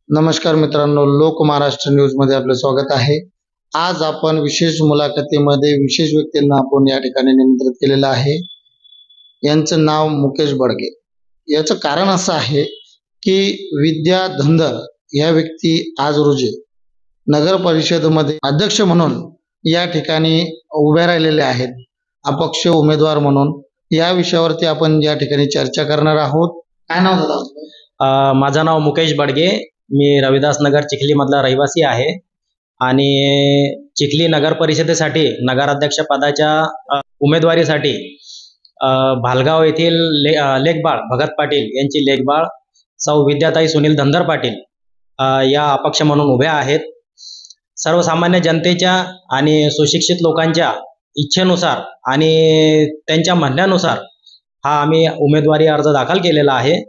नमस्कार मित्रांनो, लोक महाराष्ट्र न्यूज मध्ये आपलं स्वागत आहे. आज आपण विशेष मुलाखतीमध्ये विशेष व्यक्तींना आपण या ठिकाणी निमंत्रित केलेलं आहे. यांचं नाव मुकेश बडगे. याचं कारण असं आहे की विद्या धनगर या व्यक्ती आज रोजी नगर परिषदेमध्ये अध्यक्ष म्हणून या ठिकाणी उभे राहिलेले आहेत, अपक्ष उमेदवार म्हणून. या विषयावरती आपण या ठिकाणी चर्चा करणार आहोत. काय नाव दादा? माझं नाव मुकेश बडगे. मी रविदास नगर चिखली मधला रहिवासी आहे आणि चिखली नगर परिषदेसाठी नगराध्यक्ष पदाच्या उमेदवारीसाठी भालगाव येथील लेखबाळ भगत पाटील यांची लेखबाळ सौ विद्याताई सुनील धनगर पाटील या अपक्ष म्हणून उभ्या आहेत. सर्वसामान्य जनतेच्या आणि सुशिक्षित लोकांच्या इच्छेनुसार आणि त्यांच्या म्हणण्यानुसार हा आम्ही उमेदवारी अर्ज दाखल केलेला आहे.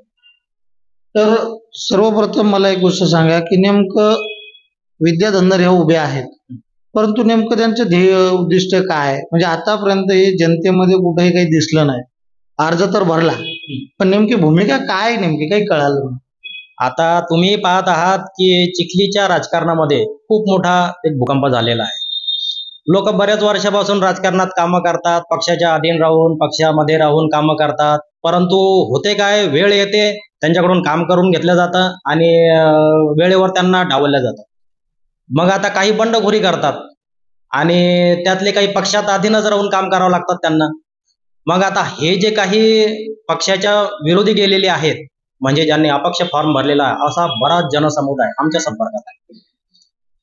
तर सर्वप्रथम मला एक गोष्ट सांगा की नेमकं विद्या धनगर ह्या उभ्या आहेत, परंतु नेमकं त्यांचं ध्येय उद्दिष्ट काय? म्हणजे आतापर्यंत हे जनतेमध्ये कुठेही काही दिसलं नाही. अर्ज तर भरला, पण नेमकी भूमिका काय नेमकी काही कळालं नाही. आता तुम्ही पाहत आहात की चिखलीच्या राजकारणामध्ये खूप मोठा एक भूकंप झालेला आहे. लोक बऱ्याच वर्षापासून राजकारणात कामं करतात, पक्षाच्या अधीन राहून पक्षामध्ये राहून कामं करतात, परंतु होते काय, वेळ येते त्यांच्याकडून काम करून घेतलं जातं आणि वेळेवर त्यांना डावललं जातं. मग आता काही बंडखोरी करतात आणि त्यातले काही पक्षात अधीनच राहून काम करावं लागतात त्यांना. मग आता हे जे काही पक्षाच्या विरोधी गेलेले आहेत, म्हणजे ज्यांनी अपक्ष फॉर्म भरलेला आहे, असा बराच जनसमुदाय आमच्या संपर्कात आहे.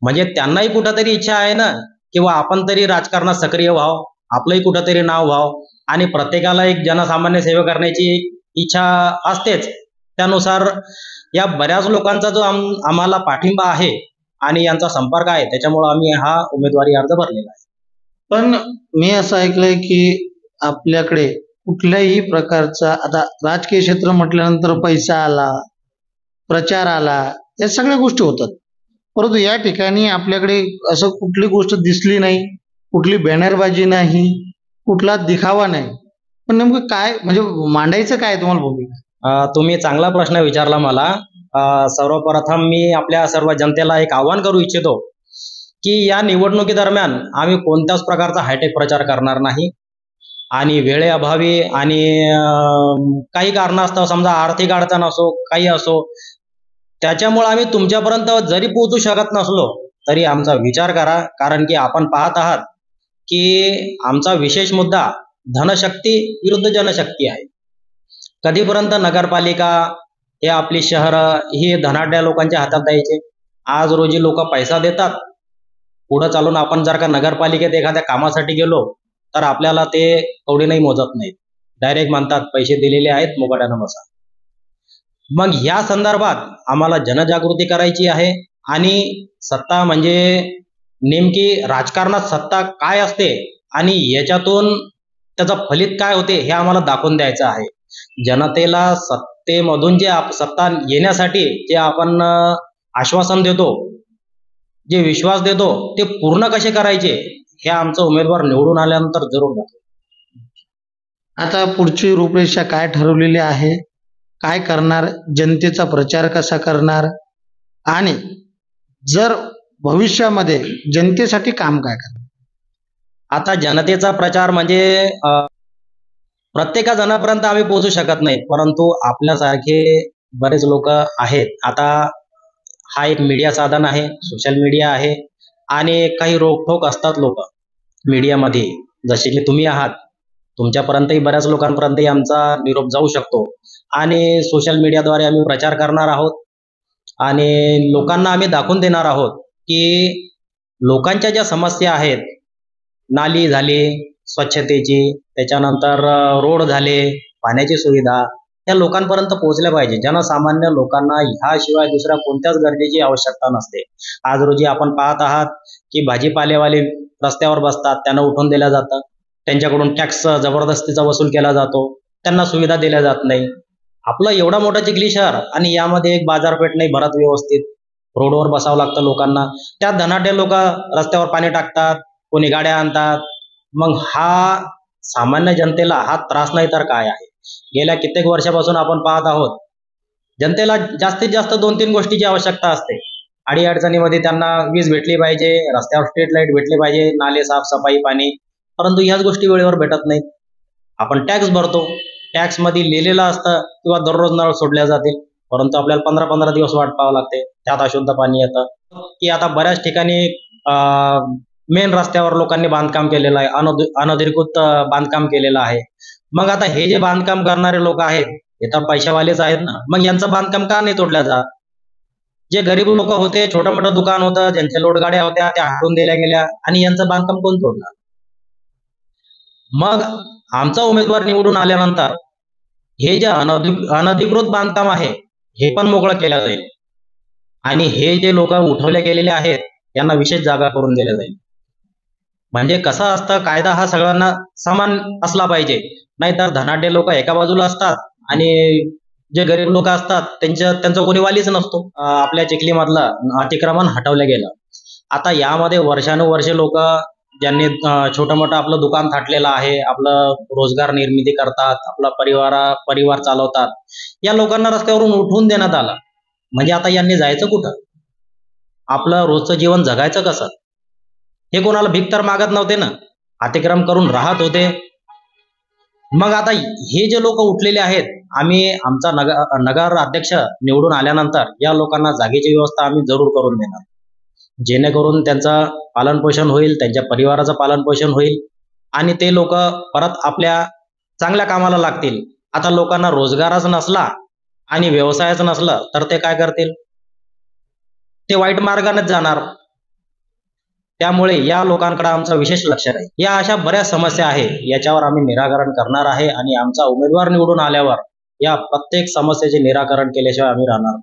म्हणजे त्यांनाही कुठंतरी इच्छा आहे ना किंवा आपण तरी राजकारणात सक्रिय व्हावं, आपलंही कुठंतरी नाव व्हावं आणि प्रत्येकाला एक जनसामान्य सेवा करण्याची इच्छा असतेच. त्यानुसार या बऱ्याच लोकांचा जो आम्हाला पाठिंबा आहे आणि यांचा संपर्क आहे, त्याच्यामुळे आम्ही हा उमेदवारी अर्ज भरलेला आहे. पण मी असं ऐकलंय की आपल्याकडे कुठल्याही प्रकारचा, आता राजकीय क्षेत्र म्हटल्यानंतर पैसा आला, प्रचार आला, या सगळ्या गोष्टी होतात, परंतु या ठिकाणी आपल्याकडे असं कुठली गोष्ट दिसली नाही, कुठली बॅनरबाजी नाही, कुठला दिखावा नाही. पण नेमकं काय म्हणजे मांडायचं काय तुम्हाला भूमिका? तुम्ही चांगला प्रश्न विचारला मला. सर्वप्रथम मी आपल्या सर्व जनतेला एक आवाहन करू इच्छितो की या निवडणुकीदरम्यान आम्ही कोणत्याच प्रकारचा हायटेक प्रचार करणार नाही आणि वेळेअभावी आणि काही कारणास्तव, समजा आर्थिक अडचण असो, काही असो, त्याच्यामुळे आम्ही तुमच्यापर्यंत जरी पोहोचू शकत नसलो तरी आमचा विचार करा. कारण की आपण पाहत आहात की आमचा विशेष मुद्दा धनशक्ती विरुद्ध जनशक्ती आहे. कधीपर्यंत नगरपालिका हे आपली शहरं ही धनाढ्य लोकांच्या हातात द्यायचे? आज रोजी लोक पैसा देतात, पुढे चालून आपण जर का नगरपालिकेत एखाद्या कामासाठी गेलो तर आपल्याला ते कवडी नाही मोजत नाहीत, डायरेक्ट म्हणतात पैसे दिलेले आहेत, मुकाट्यानं बसा. मग या संदर्भात आम्हाला जनजागृती करायची आहे आणि सत्ता म्हणजे नेमकी राजकारणात सत्ता काय असते आणि याच्यातून त्याचं फलित काय होते हे आम्हाला दाखवून द्यायचं आहे. जनतेला सत्तेमधून जे सत्ता येण्यासाठी जे आपण आश्वासन देतो, जे विश्वास देतो, ते पूर्ण कसे करायचे हे आमचं उमेदवार निवडून आल्यानंतर जरूर दाखवतो. आता पुढची रूपरेषा काय ठरवलेली आहे? काय करणार? जनतेचा प्रचार कसा करणार? आणि जर भविष्यामध्ये जनतेसाठी काम काय करणार? आता जनतेचा प्रचार म्हणजे प्रत्येका जणापर्यंत आम्ही पोहोचू शकत नाही, परंतु आपल्यासारखे बरेच लोक आहेत. आता हा एक मीडिया साधन आहे, सोशल मीडिया आहे आणि काही रोखोक असतात लोक मीडियामध्ये, जसे की तुम्ही आहात. तुमच्यापर्यंतही बऱ्याच लोकांपर्यंतही आमचा निरोप जाऊ शकतो आणि सोशल मीडियाद्वारे आम्ही प्रचार करणार आहोत आणि लोकांना आम्ही दाखवून देणार आहोत की लोकांच्या ज्या समस्या आहेत, नाली झाली स्वच्छतेची, त्याच्यानंतर रोड झाले, पाण्याची सुविधा, या लोकांपर्यंत पोहोचल्या पाहिजे. जनसामान्य लोकांना ह्याशिवाय दुसऱ्या कोणत्याच गरजेची आवश्यकता नसते. आज रोजी आपण पाहत आहात की भाजीपालेवाले रस्त्यावर बसतात, त्यांना उठून दिलं जातं, त्यांच्याकडून टॅक्स जबरदस्तीचा वसूल केला जातो, त्यांना सुविधा दिल्या जात नाही. आपलं एवढा मोठा चिखली शहर आणि यामध्ये एक बाजारपेठ नाही भरत व्यवस्थित, रोडवर बसावं लागतं लोकांना. त्यात धनाढ्य लोक रस्त्यावर पाणी टाकतात, कोणी गाड्या आणतात. मग हा सामान्य जनतेला हा त्रास नाही तर काय आहे? गेल्या कित्येक वर्षापासून आपण पाहत आहोत जनतेला जास्तीत जास्त 2-3 गोष्टीची आवश्यकता असते. अडीअडचणीमध्ये त्यांना वीज भेटली पाहिजे, रस्त्यावर स्ट्रीट लाईट भेटली पाहिजे, नाले साफसफाई, पाणी. परंतु ह्याच गोष्टी वेळेवर भेटत नाहीत. आपण टॅक्स भरतो, टॅक्स मध्ये लिहिलेलं असतं किंवा दररोज नळ सोडल्या जातील, परंतु आपल्याला 15-15 दिवस वाट पाहावं लागते, त्यात अशुद्ध पाणी येतं. की आता बऱ्याच ठिकाणी मेन रस्त्यावर लोकांनी बांधकाम केलेलं आहे, अनधिकृत बांधकाम केलेलं आहे. मग आता हे जे बांधकाम करणारे लोक आहेत हे तर पैशावालेच आहेत ना, मग यांचं बांधकाम का नाही तोडलं जात? जे गरीब लोक होते, छोटं मोठं दुकान होतं, ज्यांच्या लोडगाड्या होत्या त्या हटवून दिल्या गेल्या आणि यांचं बांधकाम कोण तोडणार? मग आमचा उमेदवार निवडून आल्यानंतर हे जे अनधिकृत बांधकाम आहे हे पण मोकळं केलं जाईल आणि हे जे लोक उठवले गेलेले आहेत यांना विशेष जागा करून दिल्या जाईल. म्हणजे कसं असतं, कायदा हा सगळ्यांना समान असला पाहिजे, नाहीतर धनाढ्य लोक एका बाजूला असतात आणि जे गरीब लोक असतात त्यांचा कोणी वालीच नसतो. आपल्या चिखलीमधलं अतिक्रमण हटवलं गेलं. आता यामध्ये वर्षानुवर्षे लोक ज्यांनी छोटं मोठं आपलं दुकान थाटलेलं आहे, आपलं रोजगार निर्मिती करतात, आपला परिवार चालवतात, या लोकांना रस्त्यावरून उठवून देण्यात आलं. म्हणजे आता यांनी जायचं कुठं? आपलं रोजचं जीवन जगायचं कसं? हे कोणाला भीक तर मागत नव्हते ना, अतिक्रम करून राहत होते. मग आता हे जे लोक उठलेले आहेत, आम्ही आमचा नगर अध्यक्ष निवडून आल्यानंतर या लोकांना जागेची व्यवस्था आम्ही जरूर करून देणार, जेणेकरून त्यांचं पालनपोषण होईल, त्यांच्या परिवाराचं पालनपोषण होईल आणि ते लोक परत आपल्या चांगल्या कामाला लागतील. आता लोकांना रोजगारच नसला आणि व्यवसायच नसलं तर ते काय करतील? ते वाईट मार्गानेच जाणार. त्यामुळे या लोकांकडे आमचं विशेष लक्ष आहे. या अशा बऱ्याच समस्या आहे, याच्यावर आम्ही निराकरण करणार आहे आणि आमचा उमेदवार निवडून आल्यावर या प्रत्येक समस्येचे निराकरण केल्याशिवाय आम्ही राहणार.